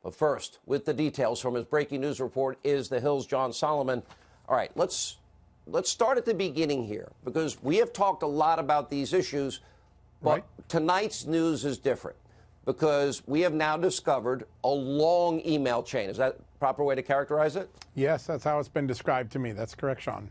But first, with the details from his breaking news report is The Hill's John Solomon. All right, let's start at the beginning here, because we have talked a lot about these issues, but tonight's news is different because we have now discovered a long email chain. Is that the proper way to characterize it? Yes, that's how it's been described to me. That's correct, Sean.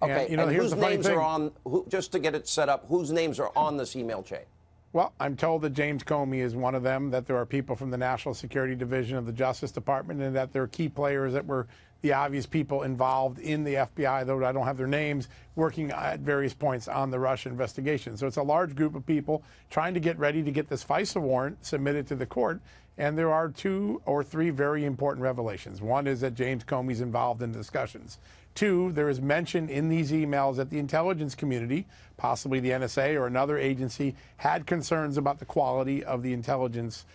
Okay, and, and whose names are on, just to get it set up, whose names are on this email chain? Well, I'm told that James Comey is one of them, that there are people from the National Security Division of the Justice Department, and that there are key players that were the obvious people involved in the FBI, though I don't have their names, working at various points on the Russia investigation. So it's a large group of people trying to get ready to get this FISA warrant submitted to the court. And there are 2 or 3 very important revelations. One is that James Comey's involved in the discussions. 2, there is mention in these emails that the intelligence community, possibly the NSA or another agency, had concerns about the quality of the intelligence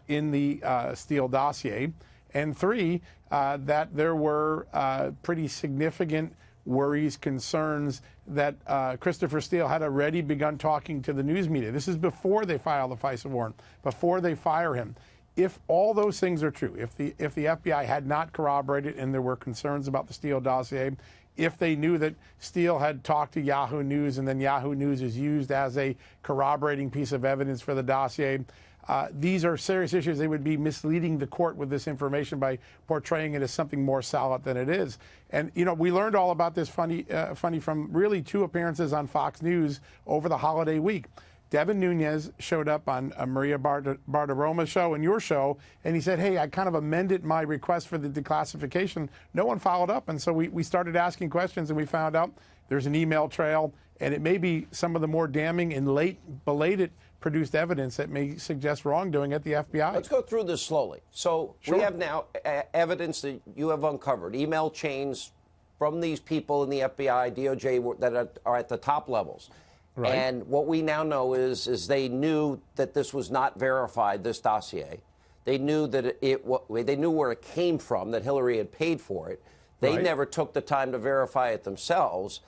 in the Steele dossier. And 3, that there were pretty significant worries, concerns that Christopher Steele had already begun talking to the news media. This is before they file the FISA warrant, before they fire him. If all those things are true, if the FBI had not corroborated and there were concerns about the Steele dossier, if they knew that Steele had talked to Yahoo News and then Yahoo News is used as a corroborating piece of evidence for the dossier, these are serious issues. They would be misleading the court with this information by portraying it as something more solid than it is. And, you know, we learned all about this funny from really 2 appearances on Fox News over the holiday week. Devin Nunes showed up on Maria Bartiromo's show and your show, and he said, hey, I kind of amended my request for the declassification. No one followed up, and so we started asking questions, and we found out there's an email trail, and it may be some of the more damning and belated produced evidence that may suggest wrongdoing at the FBI. Let's go through this slowly. So we have now evidence that you have uncovered, email chains from these people in the FBI, DOJ, that are at the top levels. Right. And what we now know is they knew that this was not verified, this dossier. They knew that they knew where it came from, that Hillary had paid for it. They never took the time to verify it themselves.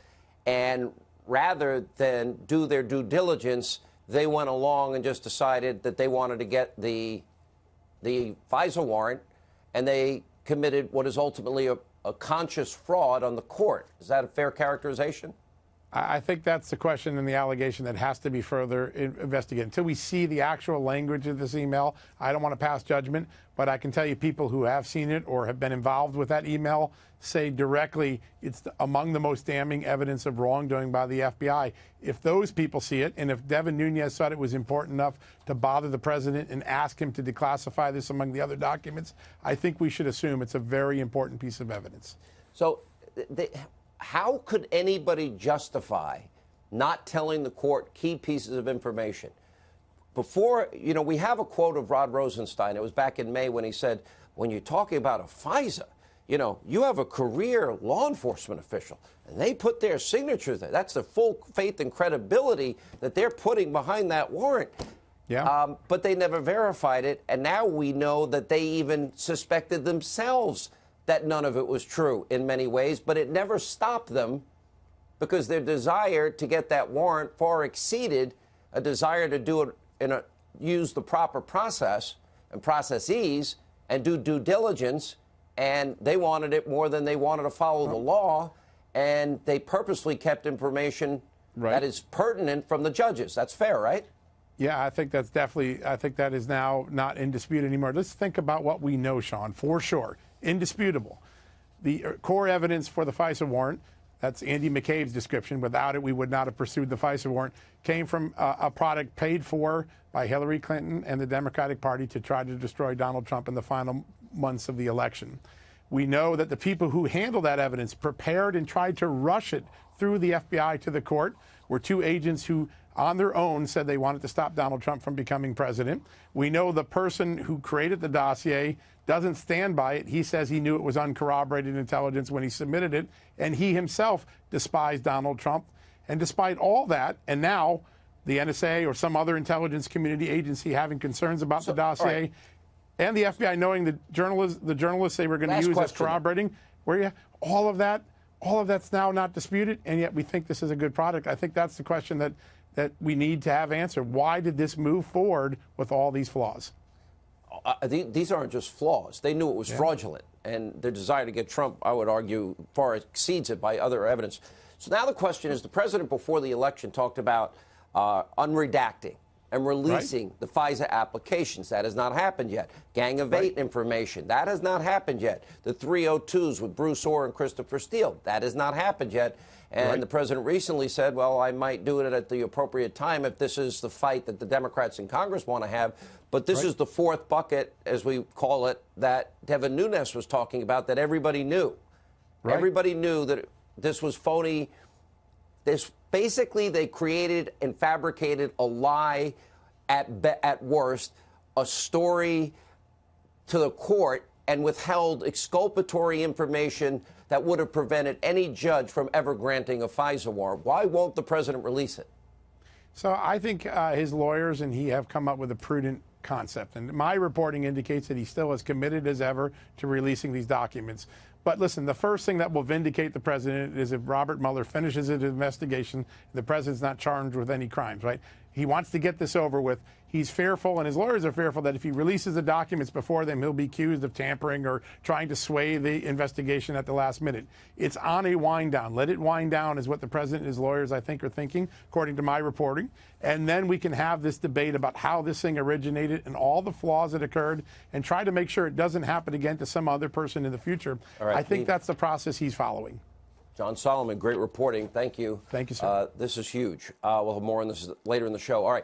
And rather than do their due diligence, they went along and just decided that they wanted to get the FISA warrant, and they committed what is ultimately a conscious fraud on the court. Is that a fair characterization? I think that's the question and the allegation that has to be further investigated. Until we see the actual language of this email, I don't want to pass judgment, but I can tell you people who have seen it or have been involved with that email say directly it's among the most damning evidence of wrongdoing by the FBI. If those people see it, and if Devin Nunes thought it was important enough to bother the president and ask him to declassify this among the other documents, I think we should assume it's a very important piece of evidence. So how could anybody justify not telling the court key pieces of information? Before, you know, we have a quote of Rod Rosenstein. It was back in May when he said, when you're talking about a FISA, you know, you have a career law enforcement official, and they put their signatures there. That's the full faith and credibility that they're putting behind that warrant. Yeah. But they never verified it, and now we know that they even suspected themselves that none of it was true in many ways, but it never stopped them because their desire to get that warrant far exceeded a desire to do it use the proper process and processes and do due diligence, and they wanted it more than they wanted to follow the law, and they purposely kept information that is pertinent from the judges. That's fair, right? Yeah, I think that's definitely, I think that is now not in dispute anymore. Let's think about what we know, Sean, for sure. Indisputable. The core evidence for the FISA warrant, that's Andy McCabe's description. Without it, we would not have pursued the FISA warrant, came from a product paid for by Hillary Clinton and the Democratic Party to try to destroy Donald Trump in the final months of the election. We know that the people who handled that evidence, prepared and tried to rush it through the FBI to the court, were 2 agents who on their own said they wanted to stop Donald Trump from becoming president. We know the person who created the dossier doesn't stand by it. He says he knew it was uncorroborated intelligence when he submitted it, and he himself despised Donald Trump. And despite all that, and now the NSA or some other intelligence community agency having concerns about the dossier, and the FBI knowing the journalists they were going to use as corroborating, all of that's now not disputed, and yet we think this is a good product. I think that's the question that we need to have answered. Why did this move forward with all these flaws? these aren't just flaws. They knew it was fraudulent, and their desire to get Trump, I would argue, far exceeds it by other evidence. So now the question is, the president before the election talked about unredacting and releasing the FISA applications. That has not happened yet. Gang of Eight information. That has not happened yet. The 302s with Bruce Orr and Christopher Steele. That has not happened yet. And the president recently said, well, I might do it at the appropriate time if this is the fight that the Democrats in Congress want to have. But this is the fourth bucket, as we call it, that Devin Nunes was talking about, that everybody knew. Everybody knew that this was phony. Basically, they created and fabricated a lie at worst, a story to the court, and withheld exculpatory information that would have prevented any judge from ever granting a FISA warrant. Why won't the president release it? So I think his lawyers and he have come up with a prudent concept. And my reporting indicates that he's still as committed as ever to releasing these documents. But listen, the first thing that will vindicate the president is if Robert Mueller finishes his investigation, the president's not charged with any crimes, right? He wants to get this over with. He's fearful, and his lawyers are fearful, that if he releases the documents before them, he'll be accused of tampering or trying to sway the investigation at the last minute. It's on a wind down. Let it wind down is what the president and his lawyers, I think, are thinking, according to my reporting. And then we can have this debate about how this thing originated and all the flaws that occurred and try to make sure it doesn't happen again to some other person in the future. I think that's the process he's following. John Solomon, great reporting. Thank you. Thank you, sir. This is huge. We'll have more on this later in the show. All right.